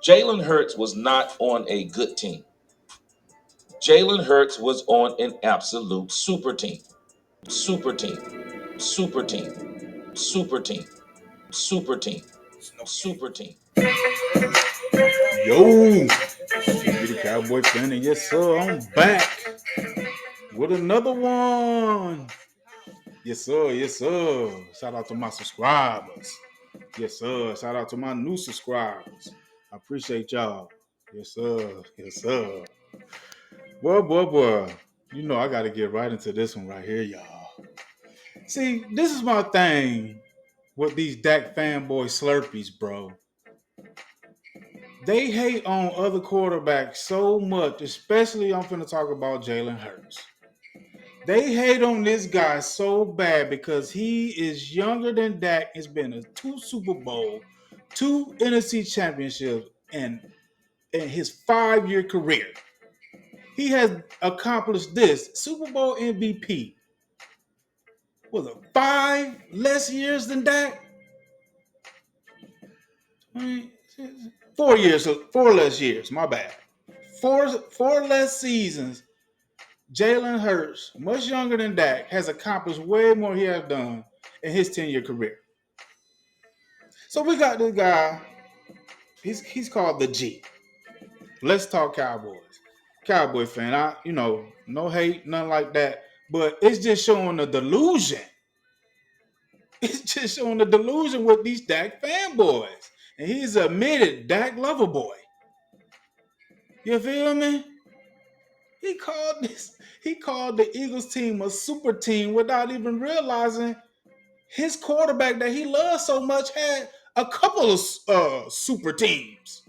Jalen Hurts was not on a good team. Jalen Hurts was on an absolute super team. Super team. Super team. Super team. Super team. Super team. Yo, be the Cowboy fan, and yes, sir, I'm back with another one. Yes, sir, yes, sir. Shout out to my subscribers. Yes, sir. Shout out to my new subscribers. I appreciate y'all. Yes, sir. Yes, sir. Boy. You know I gotta get right into this one right here, y'all. See, this is my thing with these Dak fanboy slurpees, bro. They hate on other quarterbacks so much, especially I'm finna talk about Jalen Hurts. They hate on this guy so bad because he is younger than Dak. Has been to two Super Bowl, two NFC championships, and in his 5-year career. He has accomplished this Super Bowl MVP. Was it 5 less years than Dak? I mean, 4 years, 4 less years. My bad. Four less seasons. Jalen Hurts, much younger than Dak, has accomplished way more he has done in his 10-year career. So we got this guy. He's called the G. Let's talk Cowboys. Cowboy fan. No hate, nothing like that. But it's just showing the delusion. It's just showing the delusion with these Dak fanboys. And he's admitted Dak lover boy. You feel me? He called the Eagles team a super team without even realizing his quarterback that he loves so much had a couple of super teams.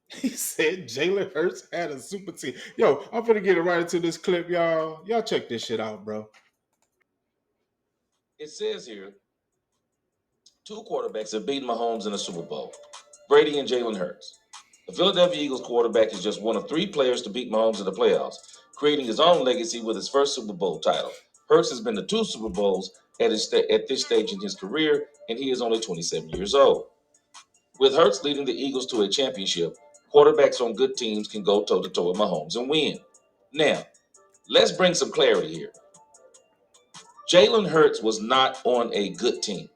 He said Jalen Hurts had a super team. Yo, I'm gonna get it right into this clip, y'all. Y'all check this shit out, bro. It says here, two quarterbacks have beaten Mahomes in the Super Bowl. Brady and Jalen Hurts. The Philadelphia Eagles quarterback is just one of three players to beat Mahomes in the playoffs, creating his own legacy with his first Super Bowl title. Hurts has been to two Super Bowls at this stage in his career, and he is only 27 years old. With Hurts leading the Eagles to a championship, quarterbacks on good teams can go toe to toe with Mahomes and win. Now, let's bring some clarity here. Jalen Hurts was not on a good team.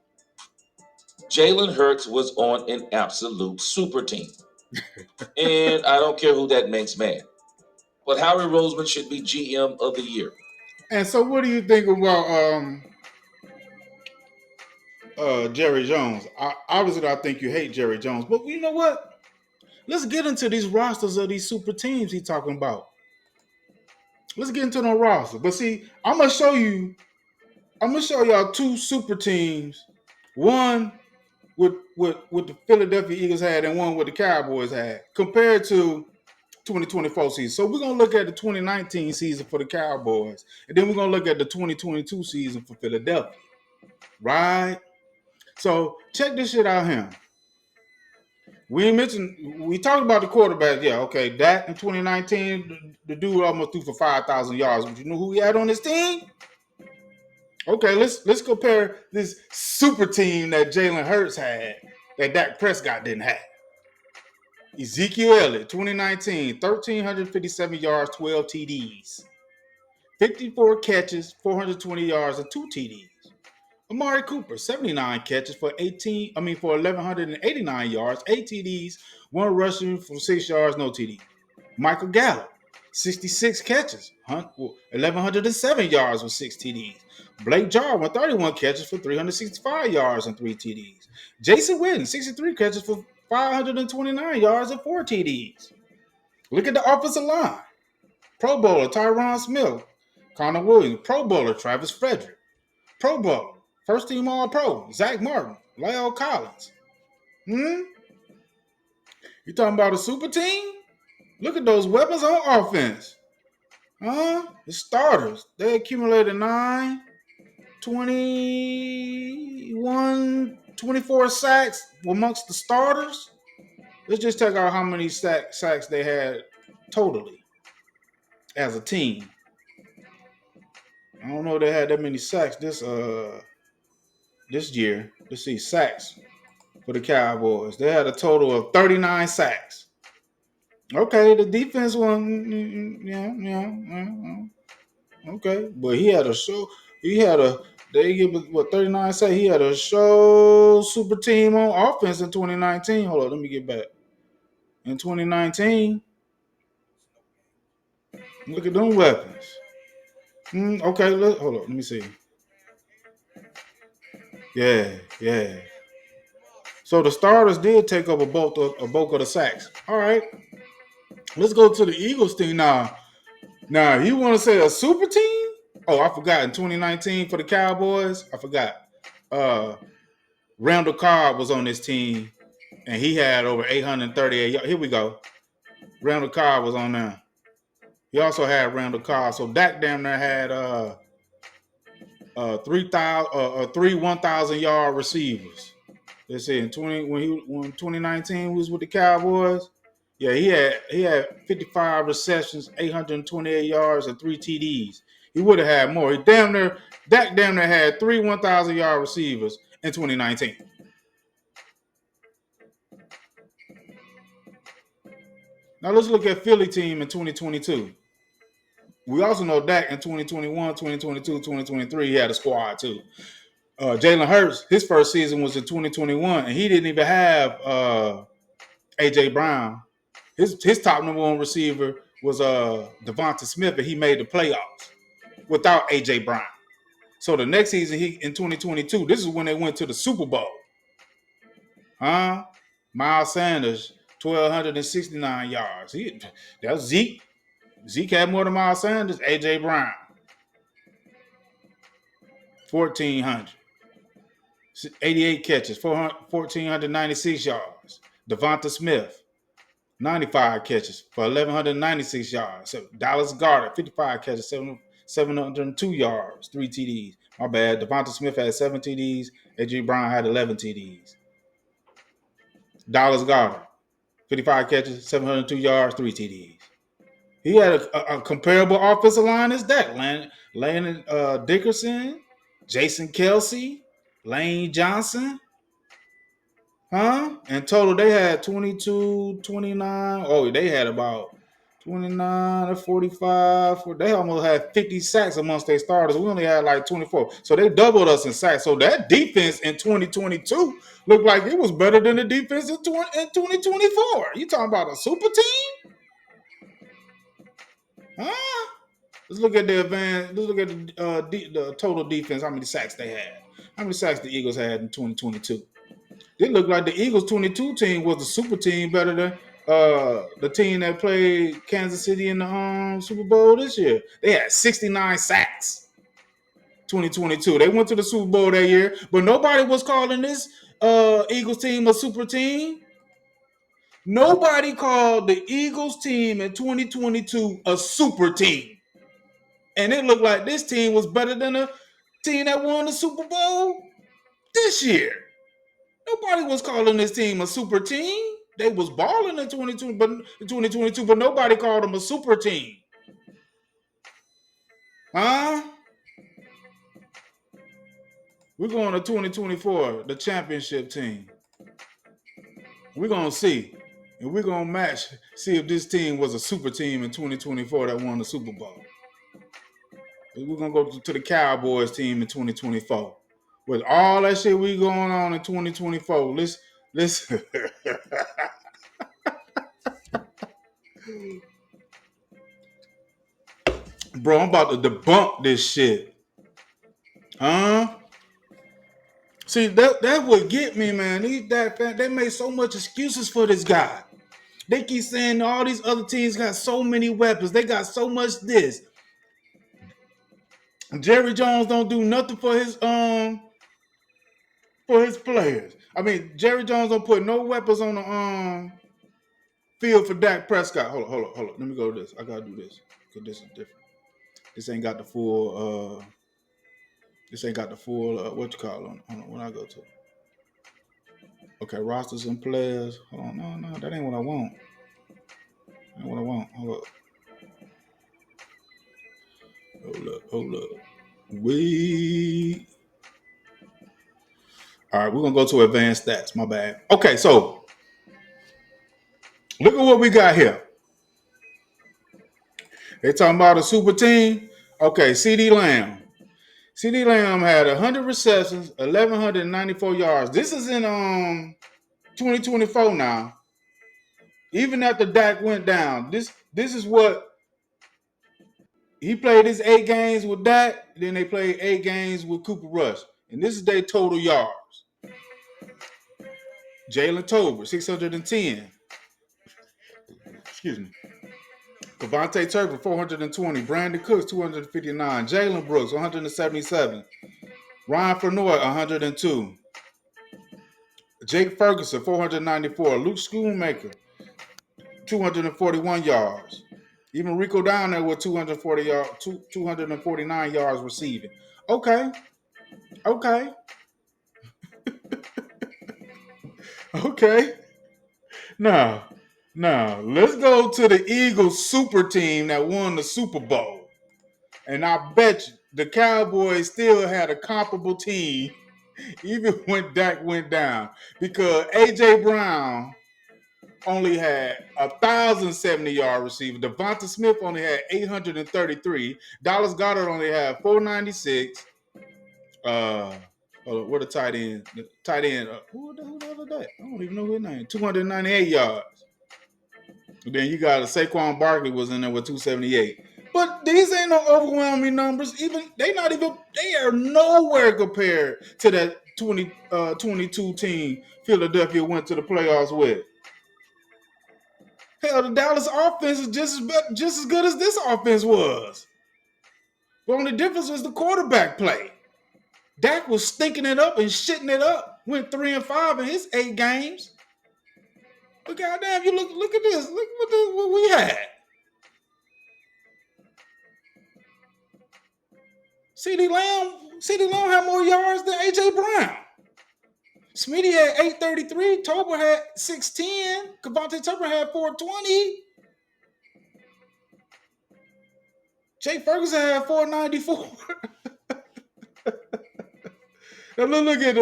Jalen Hurts was on an absolute super team. And I don't care who that makes mad. But Howie Roseman should be GM of the year. And so, what do you think about Jerry Jones? Obviously, I think you hate Jerry Jones, but you know what? Let's get into these rosters of these super teams he's talking about. Let's get into the roster. But see, I'm gonna show you. I'm gonna show y'all two super teams. One with the Philadelphia Eagles had, and one with the Cowboys had, compared to 2024 season. So we're gonna look at the 2019 season for the Cowboys, and then we're gonna look at the 2022 season for Philadelphia. Right? So check this shit out here. We talked about the quarterback. Yeah, okay. That in 2019, the dude almost threw for 5,000 yards. But you know who he had on his team? Okay, let's compare this super team that Jalen Hurts had that Dak Prescott didn't have. Ezekiel Elliott, 2019, 1,357 yards, 12 TDs. 54 catches, 420 yards, and 2 TDs. Amari Cooper, 79 catches for 1,189 yards, 8 TDs, 1 rushing for 6 yards, no TD. Michael Gallup, 66 catches, 1,107 yards with 6 TDs. Blake Jarwin, 31 catches for 365 yards and 3 TDs. Jason Witten, 63 catches for 529 yards and 4 TDs. Look at the offensive line. Pro Bowler Tyron Smith, Connor Williams, Pro Bowler Travis Frederick, Pro Bowler, First Team All Pro Zach Martin, Lyle Collins. You talking about a super team? Look at those weapons on offense. The starters. They accumulated 9, 21, 24 sacks amongst the starters. Let's just check out how many sacks they had totally as a team. I don't know if they had that many sacks this year. Let's see, sacks. for the Cowboys. They had a total of 39 sacks. Okay, the defense yeah. Okay, but he had a show. He had a. They give us what 39 sacks. He had a show super team on offense in 2019. Hold on, let me get back. In 2019, look at them weapons. Okay, hold on. Let me see. Yeah. So the starters did take up a bulk of the sacks. All right, let's go to the Eagles team now. Now, you want to say a super team? Oh, I forgot. In 2019 for the Cowboys, I forgot. Uh, Randall Cobb was on this team, and he had over 838 yards. Here we go. Randall Cobb was on there. He also had Randall Cobb. So Dak damn near had 3 1,000 yard receivers. Let's see, in 2019 he was with the Cowboys. Yeah, he had 55 receptions, 828 yards, and 3 TDs. He would have had more. Dak damn near had 3 1,000 yard receivers in 2019. Now let's look at Philly team in 2022. We also know Dak in 2021, 2022, 2023, he had a squad too. Jalen Hurts, his first season was in 2021, and he didn't even have AJ Brown. His top number one receiver was Devonta Smith, and he made the playoffs without AJ Brown. So the next season, he in 2022, this is when they went to the Super Bowl. Huh? Miles Sanders, 1,269 yards. That was Zeke. Zeke had more than Miles Sanders. AJ Brown, 1,400. 88 catches, 1,496 yards. Devonta Smith, 95 catches for 1,196 yards. So Dallas Goedert, 55 catches, 702 yards, 3 TDs. My bad. Devonta Smith had 7 TDs. AJ Brown had 11 TDs. Dallas Goedert, 55 catches, 702 yards, 3 TDs. He had a comparable offensive line as that. Landon Dickerson, Jason Kelsey, Lane Johnson. Huh? In total, they had 22, 29. Oh, they had about 29 or 45. They almost had 50 sacks amongst their starters. We only had like 24. So they doubled us in sacks. So that defense in 2022 looked like it was better than the defense in 2024. You talking about a super team? Huh? Let's look at the advance. Let's look at the total defense, how many sacks they had. How many sacks the Eagles had in 2022. It looked like the Eagles 22 team was the super team better than the team that played Kansas City in the Super Bowl this year. They had 69 sacks. 2022. They went to the Super Bowl that year, but nobody was calling this Eagles team a super team. Nobody called the Eagles team in 2022 a super team. And it looked like this team was better than the team that won the Super Bowl this year. Nobody was calling this team a super team. They was balling in 2022, but nobody called them a super team. Huh? We're going to 2024, the championship team. We're going to see. And we're going to see if this team was a super team in 2024 that won the Super Bowl. We're going to go to the Cowboys team in 2024. With all that shit we going on in 2024, let's Bro, I'm about to debunk this shit. Huh? See, that would get me, man. They made so much excuses for this guy. They keep saying all these other teams got so many weapons. They got so much this. Jerry Jones don't do nothing for his players. I mean, Jerry Jones don't put no weapons on the field for Dak Prescott. Hold on. Let me go to this. I gotta do this because this is different. This ain't got the full. What you call it? Hold on. When I go to. Okay, rosters and players. Hold on, no, that ain't what I want. That ain't what I want. Hold up. Wait. All right, we're gonna go to advanced stats. My bad. Okay, so look at what we got here. They talking about a super team. Okay, CD Lamb. CD Lamb had 100 receptions, 1,194 yards. This is in 2024 now. Even after Dak went down, this is what he played his 8 games with Dak. Then they played 8 games with Cooper Rush, and this is their total yards. Jalen Tober 610. Excuse me. Devontae Turpin 420. Brandon Cooks 259. Jalen Brooks 177. Ryan Fernord 102. Jake Ferguson 494. Luke Schoonmaker 241 yards. Even Rico down there with 249 yards receiving. Okay. Okay. Okay. Now, let's go to the Eagles super team that won the Super Bowl. And I bet you the Cowboys still had a comparable team even when Dak went down. Because A.J. Brown only had 1,070-yard receiver. Devonta Smith only had 833. Dallas Goedert only had 496. What a tight end. The tight end. Who the hell was that? I don't even know his name. 298 yards. And then you got Saquon Barkley was in there with 278. But these ain't no overwhelming numbers. They are nowhere compared to that 22 team Philadelphia went to the playoffs with. Hell, the Dallas offense is just as good as this offense was. The only difference was the quarterback play. Dak was stinking it up and shitting it up. Went 3-5 in his 8 games. But goddamn, you look at this. Look what we had. CD Lamb had more yards than AJ Brown. Smitty had 833. Tober had 610. Devontae Turpin had 420. Jake Ferguson had 494. Now let's look at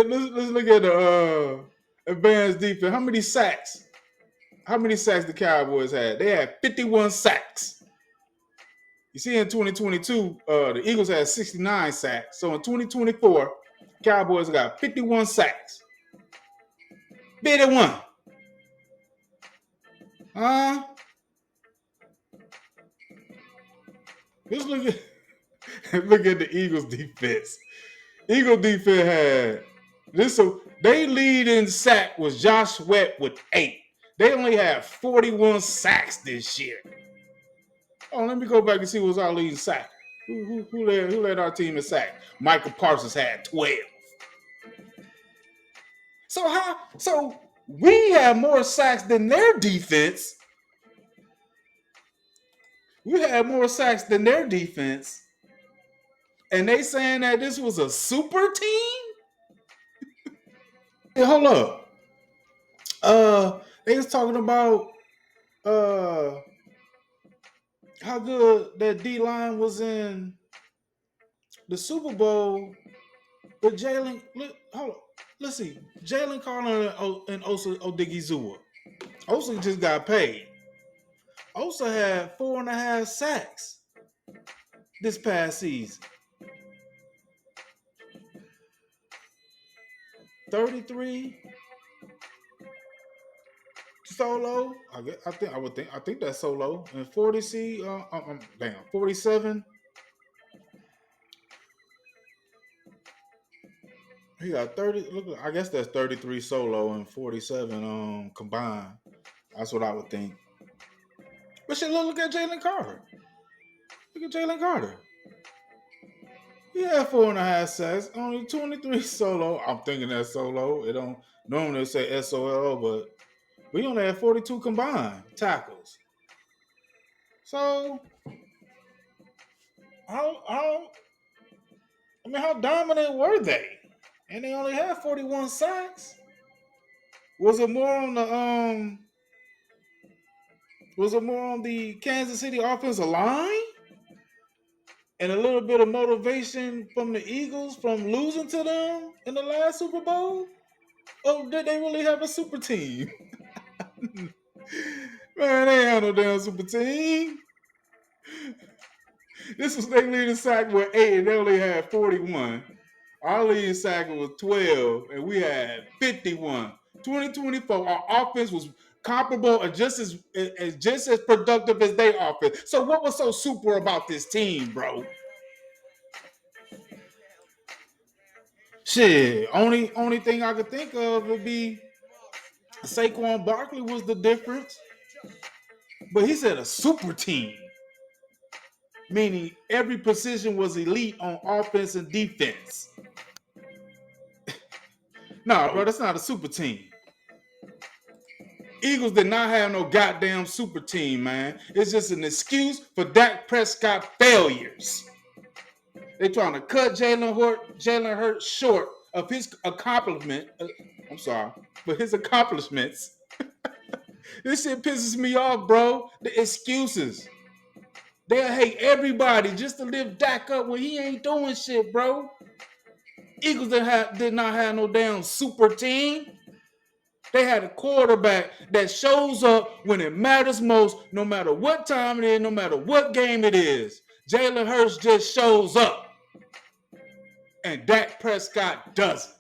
the advanced defense. How many sacks? How many sacks the Cowboys had? They had 51 sacks. You see, in 2022, the Eagles had 69 sacks. So in 2024, Cowboys got 51 sacks. Bid it one. Let's look at the Eagles defense. Eagle defense had this. So they lead in sack was Josh Sweat with 8. They only had 41 sacks this year. Oh, let me go back and see who's our leading sack. Who led our team in sack? Michael Parsons had 12. So we have more sacks than their defense. We had more sacks than their defense. And they saying that this was a super team? Hey, hold up. They was talking about how good that D line was in the Super Bowl. But Jalen, hold on. Let's see. Jalen Carter and Osa Odigizua. Osa just got paid. Osa had 4.5 sacks this past season. 33 solo. I think that's solo. And 40 47. He got 30. Look, I guess that's 33 solo and 47 combined. That's what I would think. But shit, look at Jalen Carter. Look at Jalen Carter. He had 4.5 sacks, only 23 solo. I'm thinking that's solo. It don't normally say SOLO, but we only had 42 combined tackles. So how dominant were they? And they only had 41 sacks. Was it more on the Kansas City offensive line? And a little bit of motivation from the Eagles from losing to them in the last Super Bowl? Oh, did they really have a super team? Man, they ain't had no damn super team. This was their leading sack with 8, and they only had 41. Our leading sack was 12, and we had 51. 2024, our offense was comparable and just as productive as their offense. So what was so super about this team, bro? Shit, only thing I could think of would be Saquon Barkley was the difference. But he said a super team, meaning every position was elite on offense and defense. Nah, bro, that's not a super team. Eagles did not have no goddamn super team, man. It's just an excuse for Dak Prescott failures. They trying to cut Jalen Hurts short of his accomplishment. I'm sorry, but his accomplishments. This shit pisses me off, bro. The excuses. They'll hate everybody just to lift Dak up when he ain't doing shit, bro. Eagles did not have no damn super team. They had a quarterback that shows up when it matters most, no matter what time it is, no matter what game it is. Jalen Hurts just shows up. And Dak Prescott doesn't.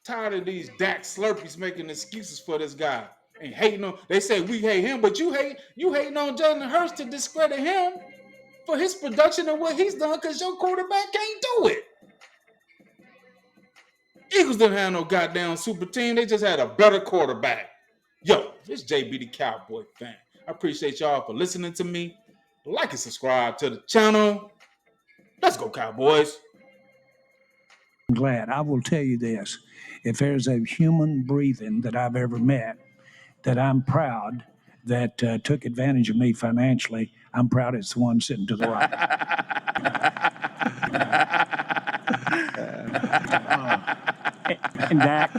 Tired of these Dak Slurpees making excuses for this guy and hating on. They say we hate him, but you hating on Jalen Hurts to discredit him for his production and what he's done because your quarterback can't do it. Eagles didn't have no goddamn super team. They just had a better quarterback. Yo, it's JB the Cowboy fan. I appreciate y'all for listening to me. Like and subscribe to the channel. Let's go, Cowboys. I'm glad. I will tell you this. If there's a human breathing that I've ever met that I'm proud that took advantage of me financially, I'm proud it's the one sitting to the right. And Dak,